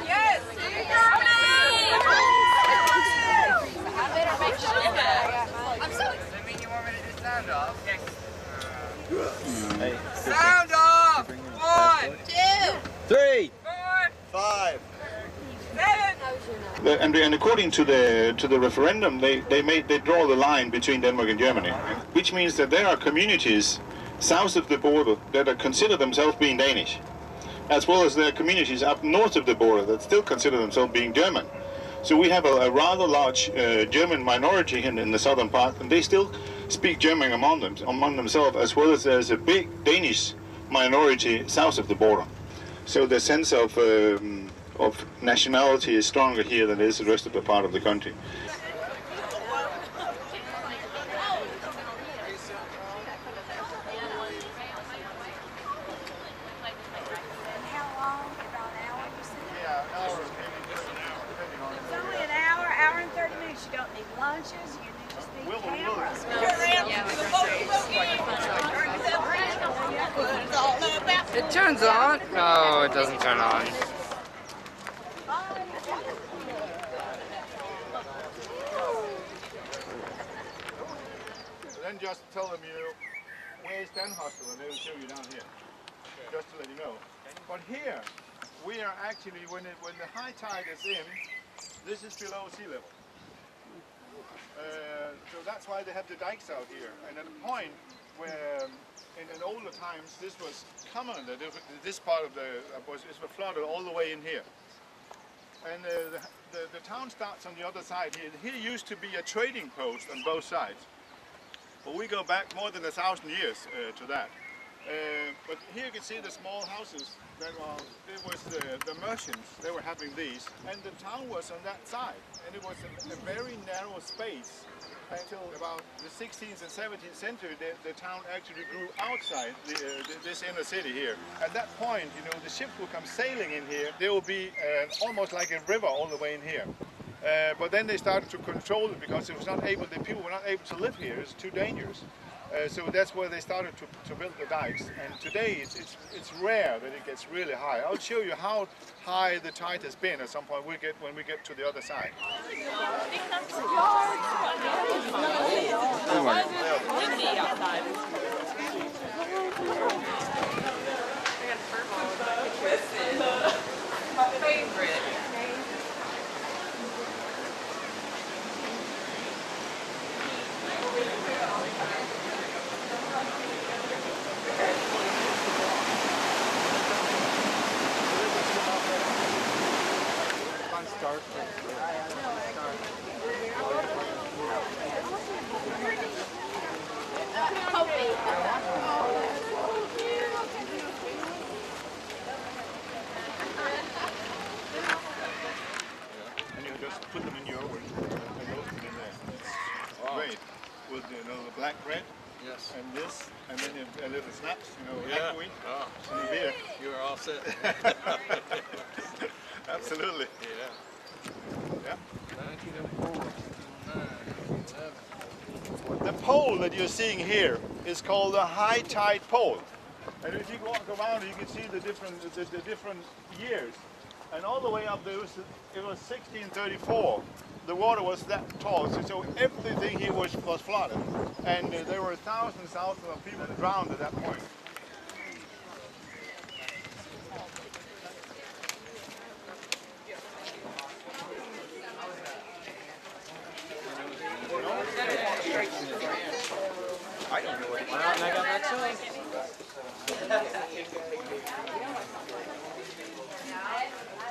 Yes! I better make sure that I'm so excited. I mean, you want me to do sound off? Yes. Hey, Sound off! 1, 2, 3, 4, 5. 7. And according to the referendum, they draw the line between Denmark and Germany, which means that there are communities south of the border that consider themselves being Danish, as well as there are communities up north of the border that still consider themselves being German. So we have a rather large German minority in the southern part, and they still speak German among themselves, as well as there's a big Danish minority south of the border. So the sense of nationality is stronger here than it is the rest of the part of the country. You don't need lunches, you just need cameras. It turns on. No, it doesn't turn on. Then just tell them, where's Dan Hostel, and they will show you down here, just to let you know. But here, we are actually, when the high tide is in, this is below sea level. So that's why they have the dikes out here. And at a point where, in older times, this was common, that this part of was flooded all the way in here. And the town starts on the other side here. Here used to be a trading post on both sides. But we go back more than 1,000 years to that. But here you can see the small houses. It was the merchants, they were having these. And the town was on that side. And it was a very narrow space until about the 16th and 17th century. The town actually grew outside this inner city here. At that point, the ships will come sailing in here. There will be almost like a river all the way in here. But then they started to control it because the people were not able to live here. It's too dangerous. So that's where they started to build the dikes. And today it's rare that it gets really high. I'll show you how high the tide has been at some point when we get to the other side. my favorite. And you just put them in your oven and roast them in there. Wow. Great. With the black bread. Yes. And this, and then a little snaps, Yeah. echoing, Oh. and a beer. You are all set. Absolutely. Yeah. Yeah. 1904, 1909, The pole that you're seeing here is called the high tide pole. And if you walk around, you can see the different years. And all the way up there, it was 1634. The water was that tall, so everything here was flooded. And there were thousands of people drowned at that point. I don't know what it is. I got that choice.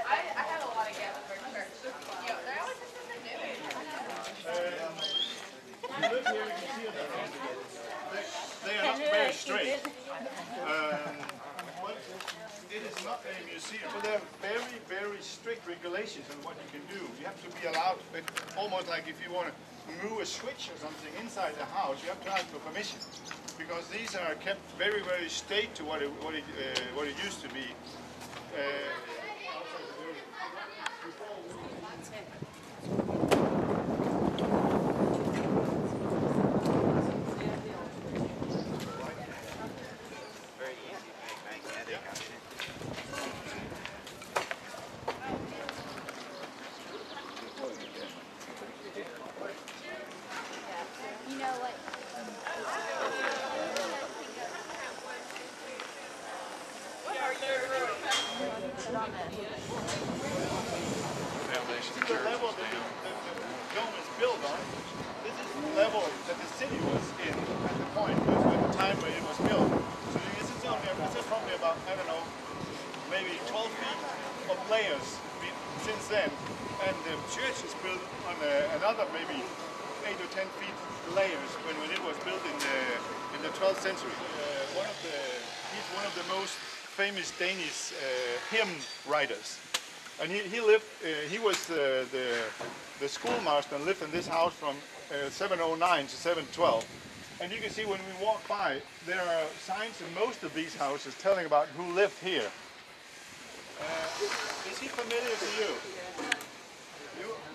I had a lot of guests for church. Yeah, they always just something new. You look here, you can see them. They are not very straight. But it is not a museum. But there are very, very strict regulations on what you can do. You have to be allowed, almost like if you want to move a switch or something inside the house, you have to ask for permission. Because these are kept very, very straight to what it used to be. Very easy to make magnetic. I mean, Foundation See the church level is that down. the dome is built on? This is the level that the city was in at the point, at the time when it was built. So this is probably about, I don't know, maybe 12 feet of layers since then. And the church is built on another maybe 8 or 10 feet layers when it was built in the 12th century. He's one of the most famous Danish hymn writers. And he lived, he was the schoolmaster and lived in this house from 709 to 712. And you can see when we walk by, there are signs in most of these houses telling about who lived here. Is he familiar to you?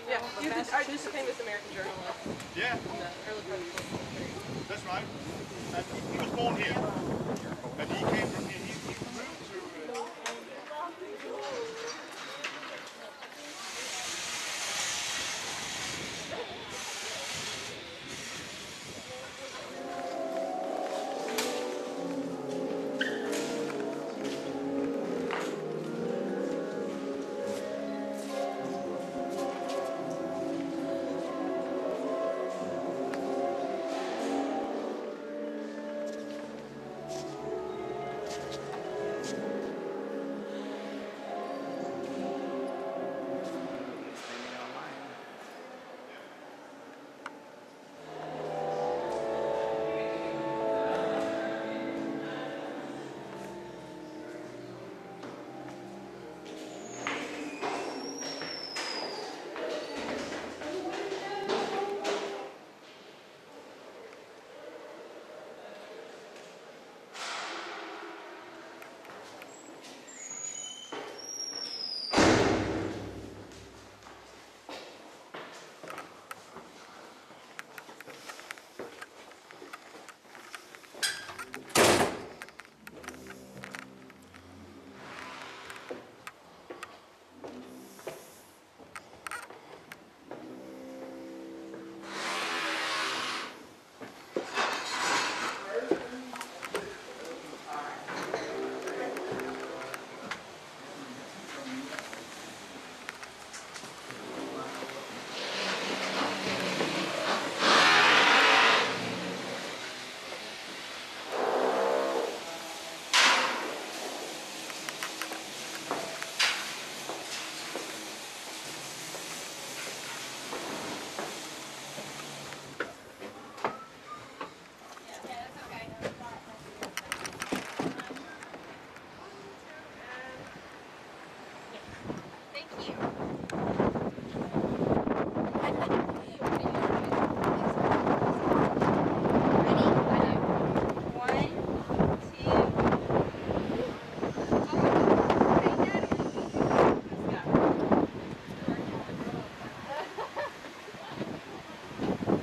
Yeah, I just a famous American journalist. Yeah, In the early part of the 20th century. that's right. And he was born here. And he came from here. He moved to...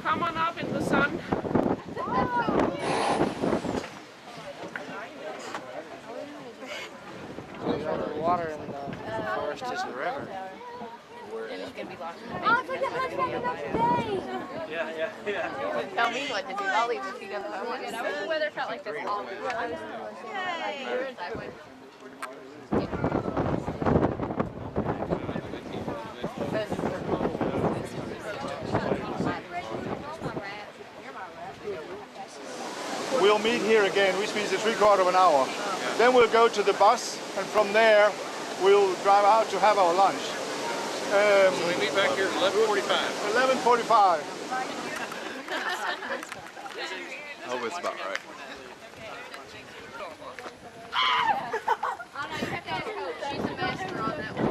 Come on up in the sun. The water in the forest is the river. Oh, it's like the husband of today. Yeah. Tell me what to do. I'll leave the feet up. I wish the weather felt like this all the time. We'll meet here again, which means a 3/4 of an hour. Then we'll go to the bus, and from there we'll drive out to have our lunch. So we meet back here at 11:45. 11:45. I hope it's about right. She's the master on that one.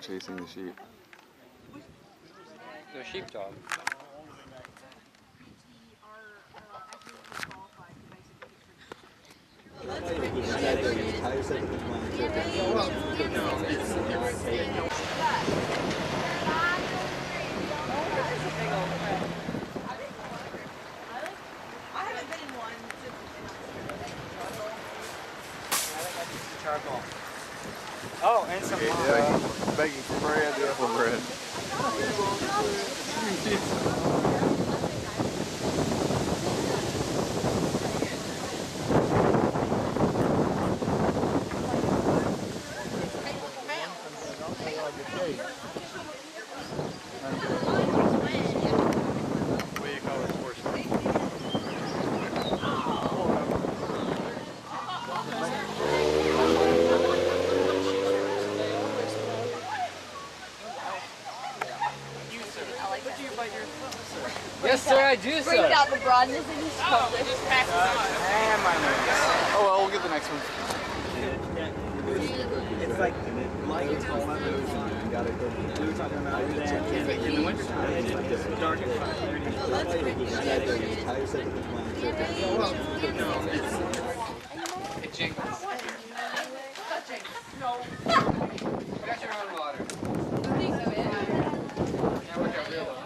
chasing the sheep. The sheepdog. Charcoal. Oh, and some Begging for Berea, the apple bread. Yes, sir, I do, Brings sir. out the broadness in his shoulders. And my nose. Oh well, we'll get the next one. it's like light is all my nose. We were talking about that in the wintertime. It's dark at 5:30. Hey, Jenkins. You got your own water. Yeah, we got real water.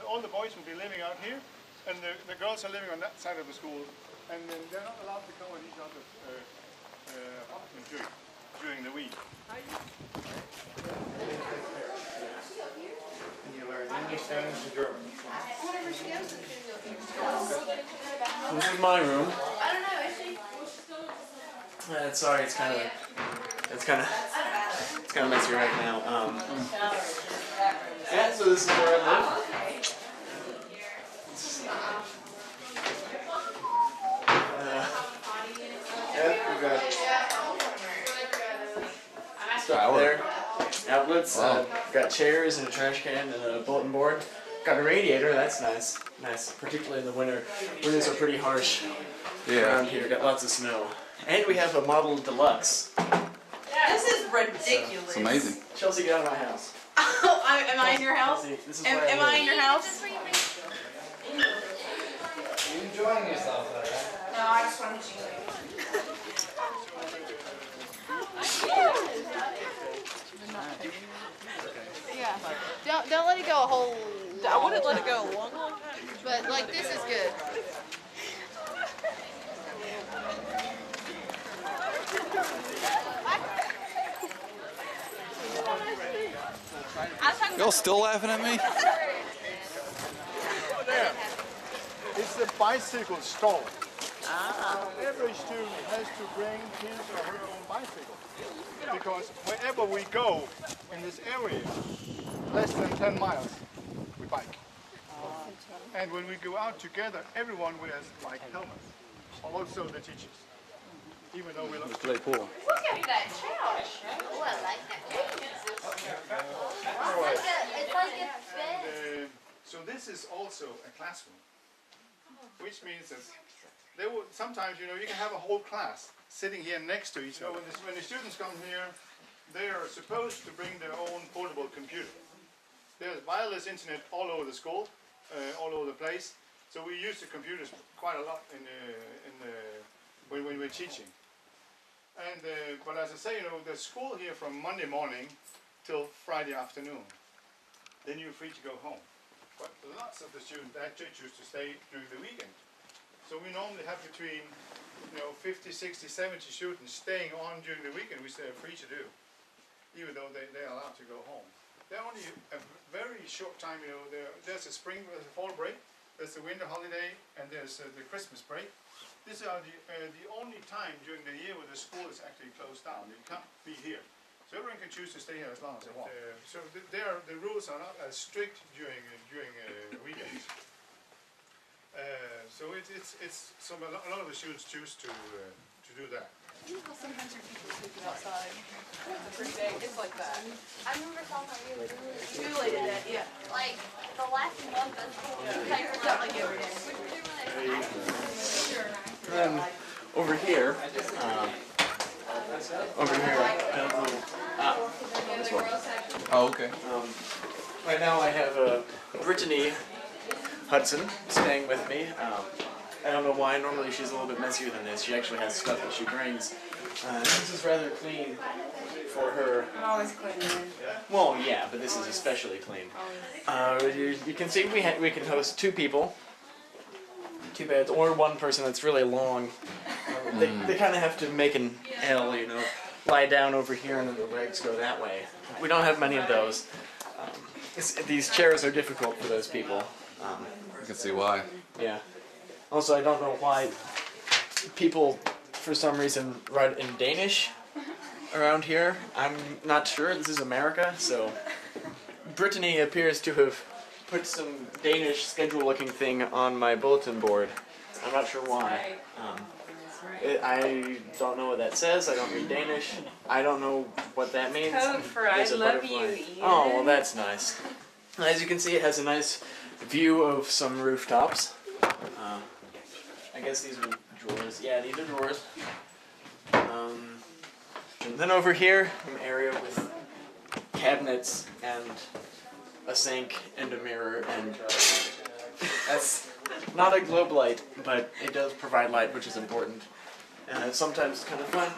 All the boys will be living out here, and the girls are living on that side of the school, and then they're not allowed to go in each other's apartment during the week. And you learn English, Spanish, and German. This is my room. I don't know, is she? Sorry, it's kind of messy right now. Yeah, so this is where I live. Yeah, we've got stuff there. Outlets. Got chairs and a trash can and a bulletin board. Got a radiator. That's nice. Nice, particularly in the winter. Winters are pretty harsh around here. Got lots of snow. And we have a model deluxe. This is ridiculous. It's amazing. Chelsea, get out of my house. Am I in your house? Chelsea, this is Am, where am I in your house? You enjoying yourself, though? No, I just wanted to. Yeah. Don't let it go a whole. I wouldn't let it go a long time. But like this is good. Y'all still laughing at me? There. It's the bicycle stall. Every student has to bring his or her own bicycle. Because wherever we go in this area, less than 10 miles, we bike. And when we go out together, everyone wears like helmets. Also the teachers. Even though we look. Play pool. Look at that couch. Oh, I like that. It's like a bed. So this is also a classroom, which means that they will sometimes, you can have a whole class sitting here next to each other. When the students come here, they are supposed to bring their own portable computer. There's wireless internet all over the school, all over the place. So we use the computers quite a lot when we're teaching. And but as I say, the school here from Monday morning till Friday afternoon. Then you're free to go home. But lots of the students actually choose to stay during the weekend. So we normally have between 50, 60, 70 students staying on during the weekend, which they're free to do, even though they're allowed to go home. They're only a very short time, there's a spring, there's a fall break, there's the winter holiday, and there's the Christmas break. These are the only time during the year where the school is actually closed down. You can't be here. So everyone can choose to stay here as long as they want. So the rules are not as strict during weekends. So a lot of the students choose to do that. You know how sometimes your people sleeping outside. It's a pretty day. It's like that. I remember talking to you. Julie did that, yeah. Like the last month of school, like every day. And over here, this one. Oh, okay. Right now I have Brittany Hudson staying with me. I don't know why. Normally she's a little bit messier than this. She actually has stuff that she brings. This is rather clean for her. I'm always cleaning. Well, yeah, but this is especially clean. You can see we can host 2 people, 2 beds, or 1 person that's really long. They kind of have to make an L, you know, lie down over here and then the legs go that way. We don't have many of those. These chairs are difficult for those people. I can see why. Yeah. Also, I don't know why people, for some reason, write in Danish around here. I'm not sure. This is America, so Brittany appears to have put some Danish schedule-looking thing on my bulletin board. I'm not sure why. I don't know what that says. I don't read Danish. I don't know what that means. Code for I There's a love butterfly. you, Ian. Oh, well, that's nice. As you can see, it has a nice view of some rooftops. I guess these are drawers. Yeah, these are drawers. And then over here, an area with cabinets and a sink and a mirror, and that's not a globe light, but it does provide light, which is important. And sometimes it's kind of fun.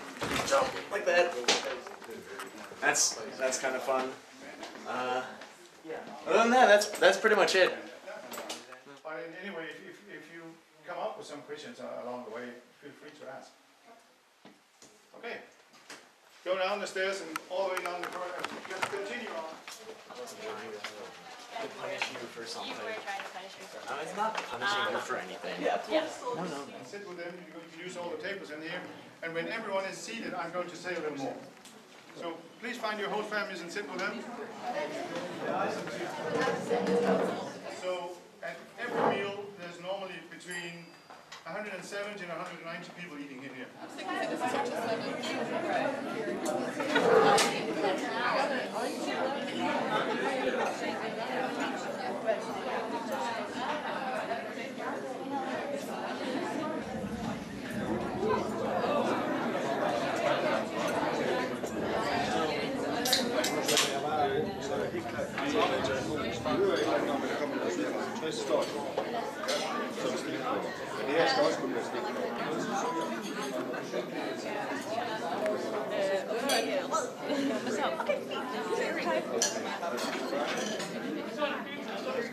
Jump like that. That's kind of fun. Other than that, that's pretty much it. But anyway, if you come up with some questions along the way, feel free to ask. Okay. Go down the stairs and all the way down the corridor. Just continue on. I wasn't trying to punish you for something. You were trying to punish me for No, it's not punishing you for anything. Yes. No. Sit with them, you're going to use all the tables in here. And when everyone is seated, I'm going to say a little more. So please find your host families and sit with them. So at every meal, there's normally between 170 and 190 people eating in here.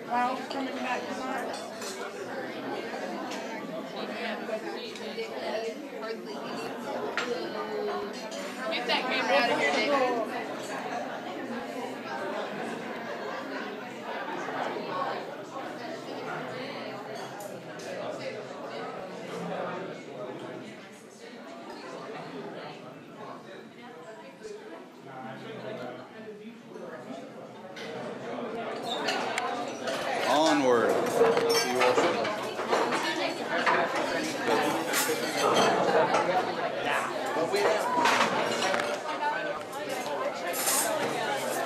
Well, coming back tomorrow. Get that camera out of here, David. Onward.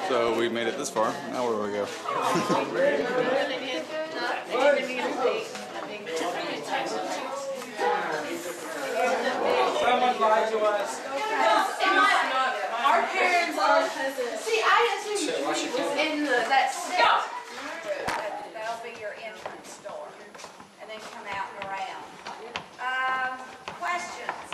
So we made it this far. Now where do we go? Someone lied to us. Our parents are. See, I assumed it was in that set. That'll be your entrance door. And then come out and around. Questions?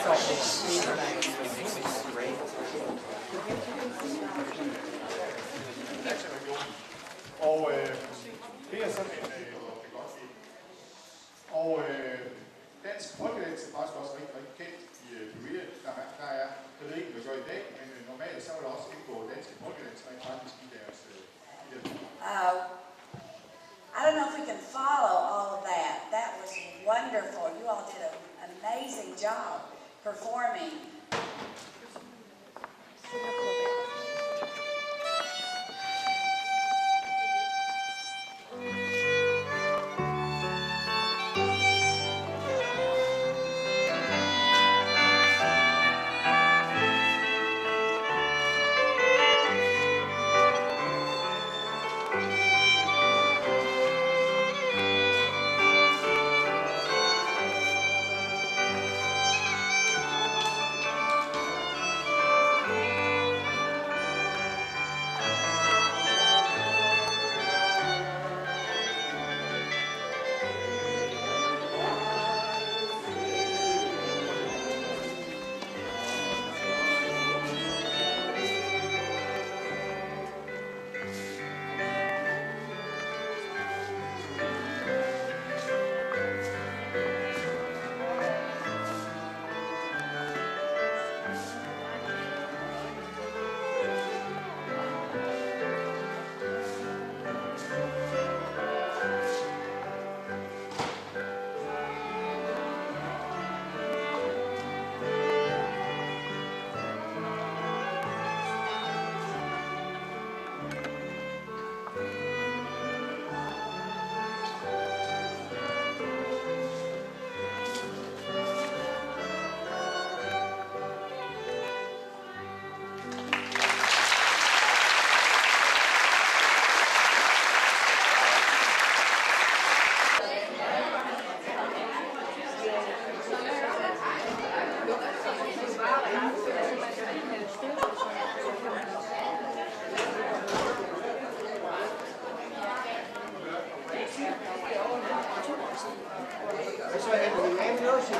Og det er sådan en og dansk folkedans er faktisk også rigtig, rigtig kendt i Berea. Der er, jeg ved ikke, hvad gør i dag, men normalt så er der også indgå danske folkedans rent faktisk i deres I don't know if we can follow all of that. That was wonderful. You all did an amazing job performing. Så er det en anden også.